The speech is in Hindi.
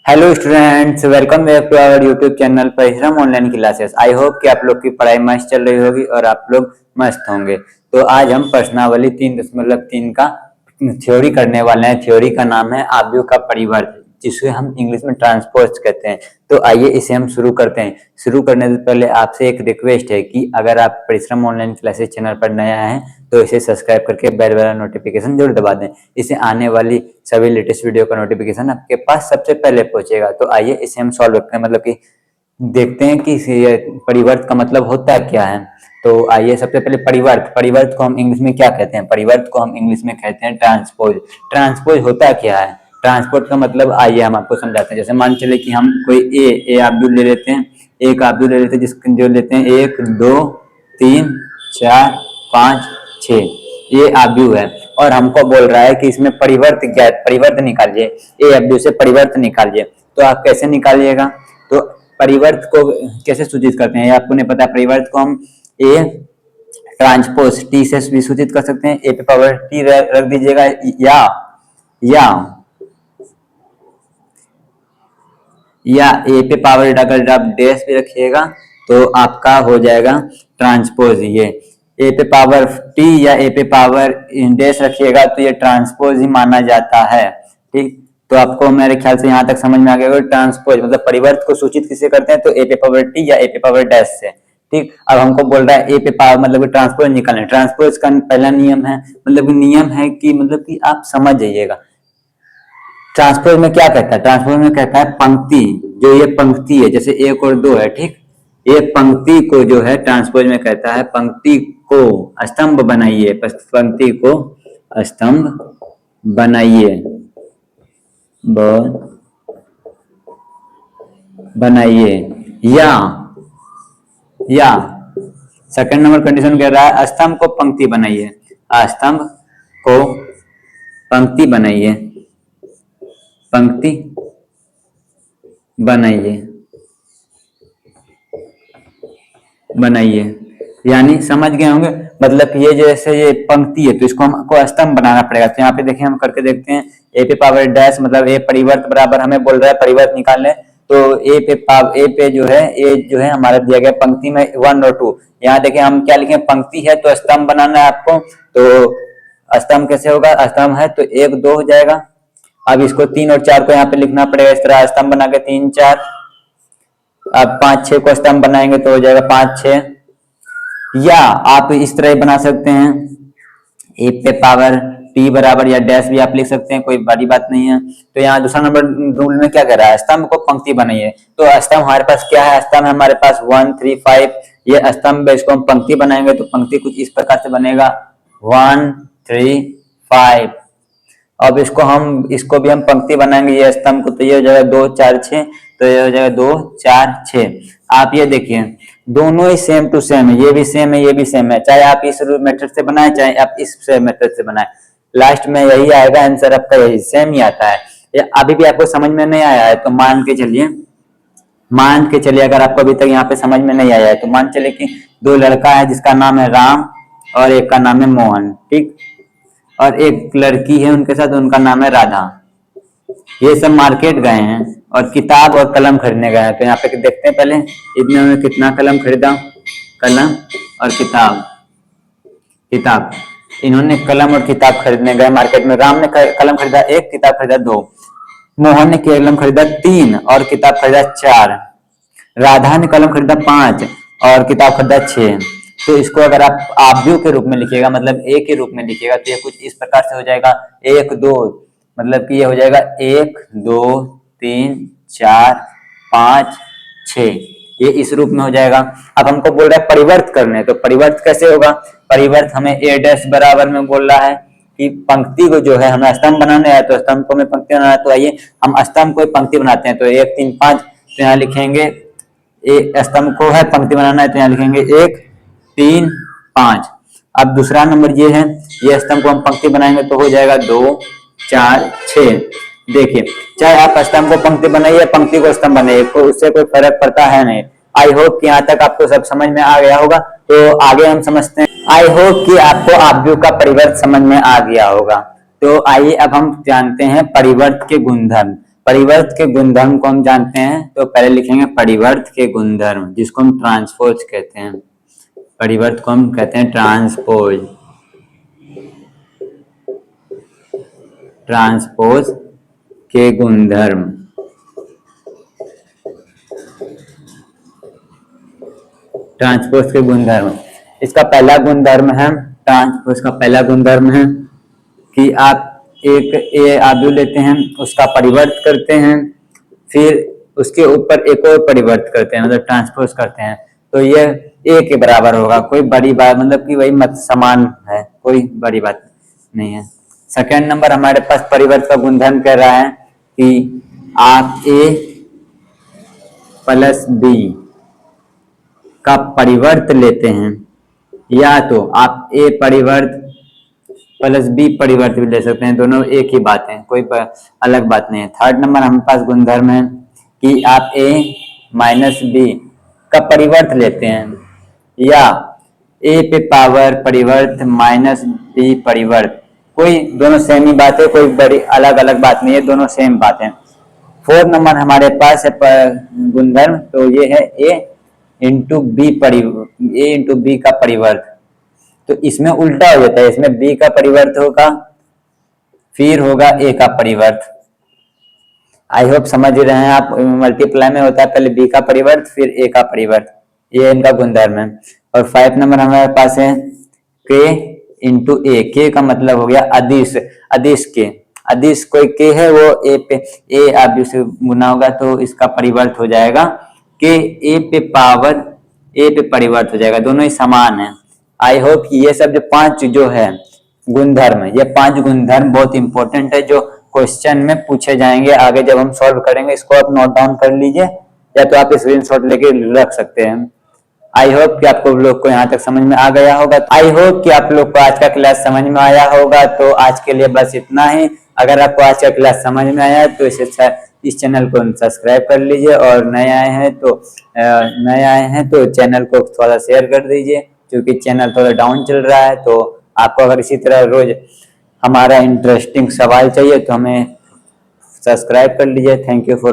Hello students, welcome back to our YouTube channel Parishram online classes. I hope कि आप लोग की पढ़ाई मस्त चल रही होगी और आप लोग मस्त होंगे। तो आज हम प्रश्नावली 3.3 का थ्योरी करने वाले हैं। थ्योरी का नाम है आव्यूह का परिवर्त, जिसे हम इंग्लिश में ट्रांसपोज कहते हैं। तो आइए इसे हम शुरू करते हैं। शुरू करने से पहले आपसे एक रिक्वेस्ट है कि अगर आप परिश्रम ऑनलाइन क्लासेस चैनल पर नया हैं तो इसे सब्सक्राइब करके बेल वाला नोटिफिकेशन जरूर दबा दें। इससे आने वाली सभी लेटेस्ट वीडियो का नोटिफिकेशन आपके पास सबसे पहले पहुंचेगा। तो आइए इसे हम सॉल्व करते हैं, मतलब कि देखते हैं कि परिवर्त का मतलब होता क्या है। तो आइए सबसे पहले परिवर्त को हम इंग्लिश में क्या कहते हैं? परिवर्त को हम इंग्लिश में कहते हैं ट्रांसपोज। ट्रांसपोज होता क्या है? ट्रांसपोज का मतलब आइए हम आपको समझाते हैं। जैसे मान चले कि हम कोई ए आव्यूह ले लेते हैं, एक आव्यूह ले लेते हैं जिसको जो लेते हैं 1 2 3 4 5 6, ये आव्यूह है और हमको बोल रहा है कि इसमें परिवर्त निकालिए, ए आव्यूह से परिवर्त निकालिए। तो आप कैसे निकालिएगा? तो परिवर्त को कैसे सूचित करते हैं आपको नहीं पता। परिवर्त को हम ए ट्रांसपोज टी से भी सूचित कर सकते हैं। ए पे पावर टी रख दीजिएगा या ए पे पावर अगर आप डैश भी रखिएगा तो आपका हो जाएगा ट्रांसपोज। ये ए पे पावर टी या ए पे पावर डैश रखिएगा तो ये ट्रांसपोज ही माना जाता है। ठीक, तो आपको मेरे ख्याल से यहाँ तक समझ में आ गया होगा। ट्रांसपोज मतलब परिवर्त को सूचित किससे करते हैं? तो ए पे पावर टी या ए पे पावर डैश से। ठीक, अब हमको बोल रहा है ए पे पावर मतलब ट्रांसपोज निकालना। ट्रांसपोज का पहला नियम है, मतलब नियम है कि मतलब कि आप समझ जाइएगा। ट्रांसपोज में क्या कहता है? ट्रांसपोज में कहता है पंक्ति, जो ये पंक्ति है जैसे 1 और 2 है, ठीक, ये पंक्ति को जो है ट्रांसपोज में कहता है पंक्ति को स्तंभ बनाइए, पंक्ति को स्तंभ बनाइए बनाइए या सेकंड नंबर कंडीशन कह रहा है स्तंभ को पंक्ति बनाइए, स्तंभ को पंक्ति बनाइए, पंक्ति बनाइए। यानी समझ गए होंगे, मतलब ये जैसे ये पंक्ति है तो इसको हमको स्तंभ बनाना पड़ेगा। तो यहाँ पे देखिए हम करके देखते हैं। ए पे पावर डैश मतलब ए परिवर्त बराबर हमें बोल रहा है परिवर्त निकालने। तो ए पे जो है हमारा दिया गया पंक्ति में 1 और 2। यहाँ देखिए हम क्या लिखे, पंक्ति है तो स्तंभ बनाना है आपको। तो स्तंभ कैसे होगा? स्तंभ है तो 1 2 हो जाएगा। अब इसको 3 और 4 को यहाँ पे लिखना पड़ेगा इस तरह, स्तंभ बना के 3 4। अब 5 6 को स्तंभ बनाएंगे तो हो जाएगा 5 6। या आप इस तरह बना सकते हैं, ए पे पावर टी बराबर या डैश भी आप लिख सकते हैं, कोई बड़ी बात नहीं है। तो यहाँ दूसरा नंबर रूल में क्या कह रहा है? स्तंभ को पंक्ति बनाइए। तो स्तंभ हमारे पास क्या है? स्तंभ हमारे पास 1 3 5, ये स्तंभ है, इसको हम पंक्ति बनाएंगे तो पंक्ति कुछ इस प्रकार से बनेगा 1 3 5। अब इसको भी हम पंक्ति बनाएंगे ये स्तंभ को, तो ये हो जाएगा 2 4 6, तो ये हो जाएगा 2 4 6। आप ये देखिए दोनों ही सेम टू सेम है, ये भी सेम है ये भी सेम है, चाहे आप इस मेथड से बनाए चाहे आप इस मेथड से बनाए, लास्ट में यही आएगा आंसर आपका, यही सेम ही आता है। ये अभी भी आपको समझ में नहीं आया है तो मान के चलिए अगर आपको अभी तक यहाँ पे समझ में नहीं आया है तो मान चले कि 2 लड़का है जिसका नाम है राम और एक का नाम है मोहन, ठीक, और एक लड़की है उनके साथ, उनका नाम है राधा। ये सब मार्केट गए हैं और किताब और कलम खरीदने गए हैं। तो यहाँ पे देखते हैं पहले इतने में कितना कलम खरीदा, कलम और किताब। इन्होंने कलम और किताब खरीदने गए मार्केट में। राम ने कलम खरीदा 1, किताब खरीदा 2। मोहन ने कलम खरीदा 3 और किताब खरीदा 4। राधा ने कलम खरीदा 5 और किताब खरीदा 6। तो इसको अगर आप आव्यूह के रूप में लिखिएगा, मतलब ए के रूप में लिखिएगा, तो ये कुछ इस प्रकार से हो जाएगा 1 2, मतलब कि ये हो जाएगा 1 2 3 4 5 6, ये इस रूप में हो जाएगा। अब हमको बोल रहा है परिवर्त करने, तो परिवर्त कैसे होगा? परिवर्त हमें ए डैश बराबर में बोल रहा है कि पंक्ति को जो है हमें स्तंभ बनाना है, तो स्तंभ को हमें पंक्ति बनाना है। तो आइए हम स्तंभ को पंक्ति बनाते हैं। तो 1 3 5, तो यहाँ लिखेंगे स्तंभ को है पंक्ति बनाना है, तो यहाँ लिखेंगे 1 3 5। अब दूसरा नंबर ये है, ये स्तंभ को हम पंक्ति बनाएंगे तो हो जाएगा 2 4 6। देखिए चाहे आप स्तंभ को पंक्ति बनाइए या पंक्ति को स्तंभ बनाइए, तो उससे कोई फर्क पड़ता है नहीं। आई होप कि यहाँ तक आपको सब समझ में आ गया होगा। तो आगे हम समझते हैं। आई होप कि आपको आव्यूह का परिवर्त समझ में आ गया होगा। तो आइए अब हम जानते हैं परिवर्त के गुणधर्म। परिवर्त के गुणधर्म को हम जानते हैं, तो पहले लिखेंगे परिवर्त के गुणधर्म, जिसको हम ट्रांसपोज कहते हैं। परिवर्त को हम कहते हैं ट्रांसपोज। ट्रांसपोज के गुणधर्म। ट्रांसपोज के गुणधर्म, इसका पहला गुणधर्म है, ट्रांसपोज का पहला गुणधर्म है कि आप एक ए आव्यूह लेते हैं, उसका परिवर्त करते हैं, फिर उसके ऊपर एक और परिवर्त करते हैं, मतलब ट्रांसपोज करते हैं, तो ये ए के बराबर होगा। कोई बड़ी बात, मतलब कि वही मत समान है, कोई बड़ी बात नहीं है। सेकेंड नंबर हमारे पास परिवर्त का गुणधर्म कह रहा है कि आप ए प्लस बी का परिवर्त लेते हैं, या तो आप ए परिवर्त प्लस बी परिवर्त भी ले सकते हैं, दोनों एक ही बात है, कोई अलग बात नहीं है। थर्ड नंबर हमारे पास गुणधर्म है कि आप ए माइनस बी का परिवर्त लेते हैं, या ए पे पावर परिवर्त माइनस बी परिवर्त, कोई दोनों सेम ही बात है, कोई बड़ी अलग अलग बात नहीं है, दोनों सेम बात है। फोर्थ नंबर हमारे पास है गुणधर्म, तो ये है ए इंटू बी ए इंटू बी का परिवर्त, तो इसमें उल्टा हो जाता है, इसमें बी का परिवर्त होगा फिर होगा ए का परिवर्त। आई होप समझ रहे हैं आप, मल्टीप्लाई में होता है पहले बी का परिवर्त फिर ए का परिवर्त, ये इनका गुणधर्म है। और 5 नंबर हमारे पास है के इंटू ए, के का मतलब हो गया अदिश, अदिश के, अदिश कोई के है वो ए पे, ए आव्यूह से गुना होगा तो इसका परिवर्त हो जाएगा के ए पे पावर ए पे परिवर्त हो जाएगा, दोनों ही समान है। आई होप ये सब जो 5 जो है गुणधर्म, ये 5 गुणधर्म बहुत इंपॉर्टेंट है, जो क्वेश्चन में पूछे जाएंगे आगे जब हम सॉल्व करेंगे। इसको आप नोट डाउन कर लीजिए, या तो आप स्क्रीनशॉट लेके रख सकते हैं। आई होप कि आपको लोग को यहाँ तक समझ में आ गया होगा। आई होप कि आप लोग को आज का क्लास समझ में आया होगा। तो आज के लिए बस इतना ही। अगर आपको आज का क्लास समझ में आया तो इस चैनल को सब्सक्राइब कर लीजिए, और नए आए हैं तो चैनल को थोड़ा शेयर कर दीजिए, क्योंकि चैनल थोड़ा डाउन चल रहा है। तो आपको अगर इसी तरह रोज हमारा इंटरेस्टिंग सवाल चाहिए तो हमें सब्सक्राइब कर लीजिए। Thank you for